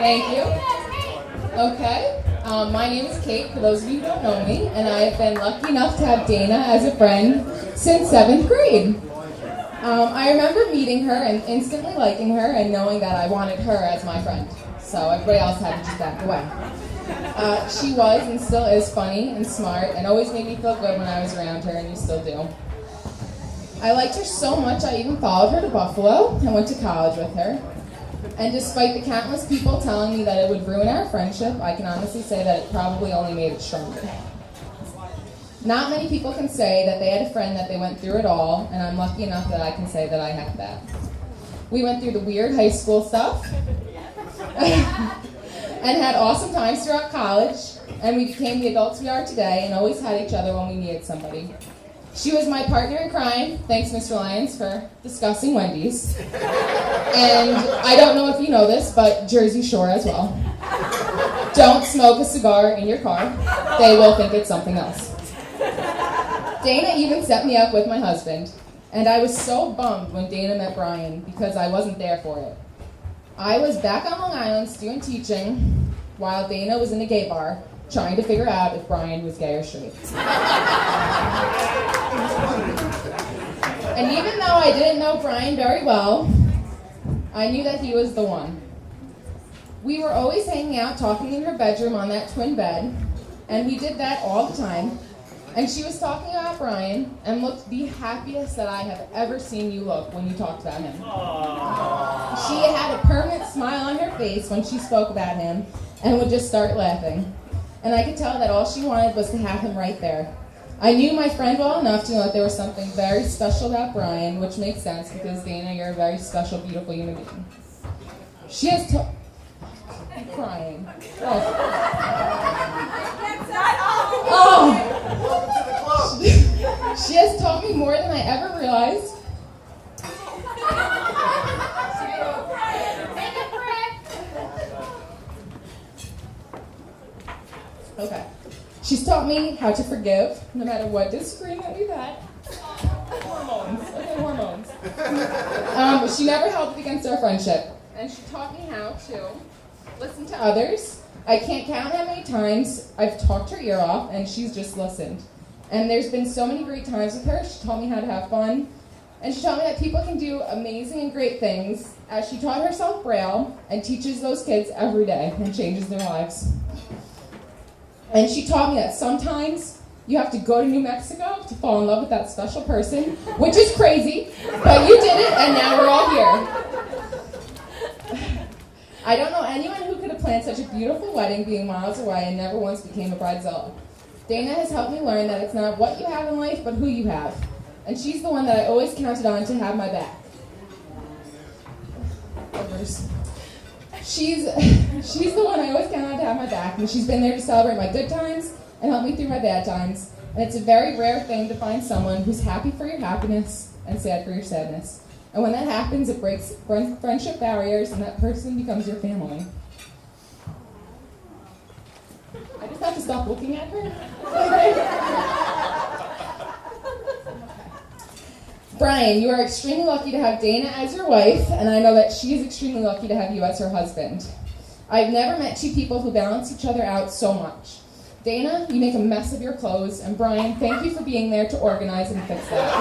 Thank you. Okay. My name is Kate, for those of you who don't know me, and I've been lucky enough to have Dana as a friend since 7th grade. I remember meeting her and instantly liking her and knowing that I wanted her as my friend. So everybody else had to just back away. She was and still is funny and smart and always made me feel good when I was around her, and you still do. I liked her so much I even followed her to Buffalo and went to college with her. And despite the countless people telling me that it would ruin our friendship, I can honestly say that it probably only made it stronger. Not many people can say that they had a friend that they went through it all, and I'm lucky enough that I can say that I have that. We went through the weird high school stuff, and had awesome times throughout college, and we became the adults we are today, and always had each other when we needed somebody. She was my partner in crime, thanks Mr. Lyons for discussing Wendy's. And I don't know if you know this, but Jersey Shore as well. Don't smoke a cigar in your car. They will think it's something else. Dana even set me up with my husband, and I was so bummed when Dana met Brian because I wasn't there for it. I was back on Long Island student teaching while Dana was in a gay bar trying to figure out if Brian was gay or straight. And even though I didn't know Brian very well, I knew that he was the one. We were always hanging out talking in her bedroom on that twin bed, and we did that all the time. And she was talking about Brian and looked the happiest that I have ever seen you look when you talked about him. Aww. She had a permanent smile on her face when she spoke about him and would just start laughing. And I could tell that all she wanted was to have him right there. I knew my friend well enough to know that there was something very special about Brian, which makes sense because, Dana, you're a very special, beautiful human being. She has I'm crying. She has taught me more than I ever realized. Okay. She's taught me how to forgive, no matter what disagreement we've had. Hormones. She never held it against our friendship. And she taught me how to listen to others. I can't count how many times I've talked her ear off, and she's just listened. And there's been so many great times with her. She taught me how to have fun. And she taught me that people can do amazing and great things, as she taught herself Braille and teaches those kids every day and changes their lives. And she taught me that sometimes you have to go to New Mexico to fall in love with that special person, which is crazy, but you did it, and now we're all here. I don't know anyone who could have planned such a beautiful wedding being miles away and never once became a bridezilla. Dana has helped me learn that it's not what you have in life, but who you have. And she's the one that I always counted on to have my back. She's the one I always counted on to have my back, and she's been there to celebrate my good times and help me through my bad times. And it's a very rare thing to find someone who's happy for your happiness and sad for your sadness. And when that happens, it breaks friendship barriers, and that person becomes your family. I just have to stop looking at her. Brian, you are extremely lucky to have Dana as your wife, and I know that she is extremely lucky to have you as her husband. I've never met two people who balance each other out so much. Dana, you make a mess of your clothes, and Brian, thank you for being there to organize and fix that.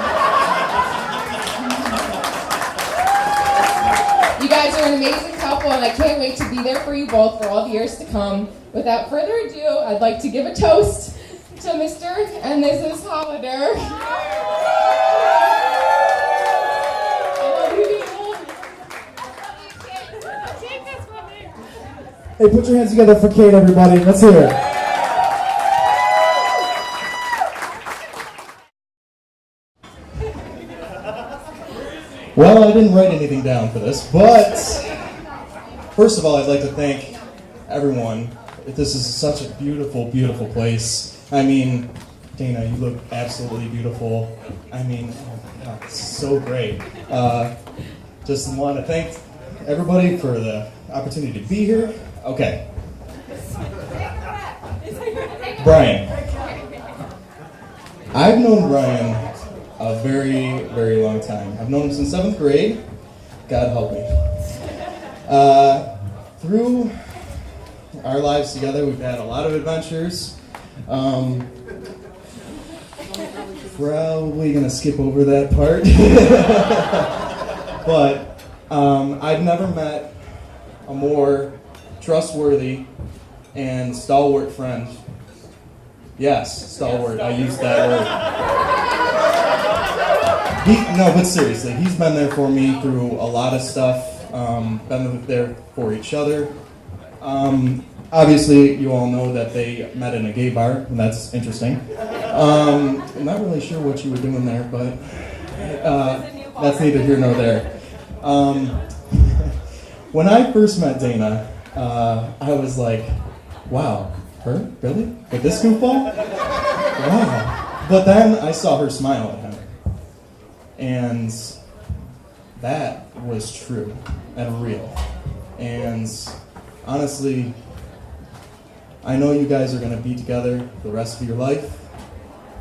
You guys are an amazing couple, and I can't wait to be there for you both for all the years to come. Without further ado, I'd like to give a toast to Mr. and Mrs. Hollederer. Hey, put your hands together for Kate, everybody. Let's hear it. Well, I didn't write anything down for this, but first of all, I'd like to thank everyone. This is such a beautiful, beautiful place. I mean, Dana, you look absolutely beautiful. I mean, oh my God, it's so great. Just want to thank everybody for the opportunity to be here. Okay. Brian. I've known Brian a very, very long time. I've known him since 7th grade. God help me. Through our lives together. We've had a lot of adventures. Probably gonna skip over that part. But I've never met a more trustworthy and stalwart friend. Yes, stalwart. I used that word. No, but seriously, he's been there for me through a lot of stuff. Been there for each other. Obviously, you all know that they met in a gay bar, and that's interesting. I'm not really sure what you were doing there, but that's neither here nor there. When I first met Dana, I was like, wow, her? Really? With this goofball? Wow. But then I saw her smile at him. And that was true and real. And honestly, I know you guys are going to be together the rest of your life.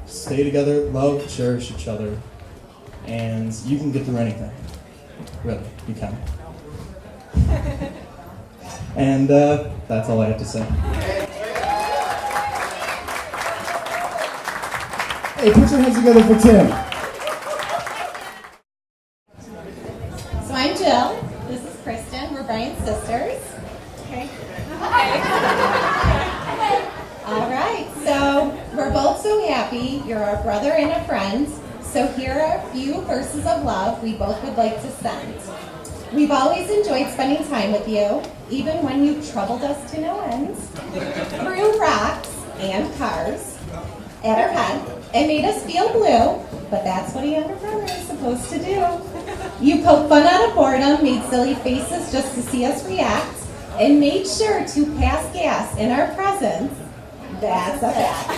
Stay together, love, cherish each other, and you can get through anything. Really, you can. And that's all I have to say. Hey, put your hands together for Tim. So I'm Jill. This is Kristen. We're Brian's sisters. Okay. All right. So we're both so happy. You're our brother and a friend. So here are a few verses of love we both would like to send. We've always enjoyed spending time with you, even when you troubled us to no end, threw rocks and cars at our head, and made us feel blue, but that's what a younger brother is supposed to do. You poked fun out of boredom, made silly faces just to see us react, and made sure to pass gas in our presence. That's a fact.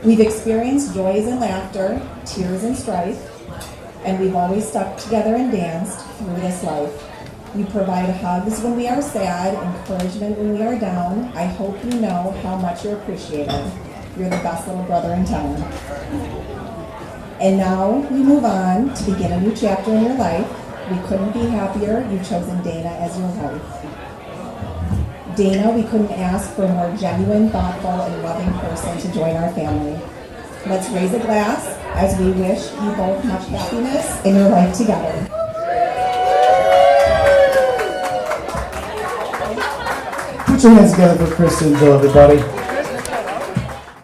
We've experienced joys and laughter, tears and strife, and we've always stuck together and danced through this life. You provide hugs when we are sad, encouragement when we are down. I hope you know how much you're appreciated. You're the best little brother in town. And now we move on to begin a new chapter in your life. We couldn't be happier you've chosen Dana as your wife. Dana, we couldn't ask for a more genuine, thoughtful, and loving person to join our family. Let's raise a glass as we wish you both much happiness in your life together. Put your hands together for Kristen and Jill, everybody.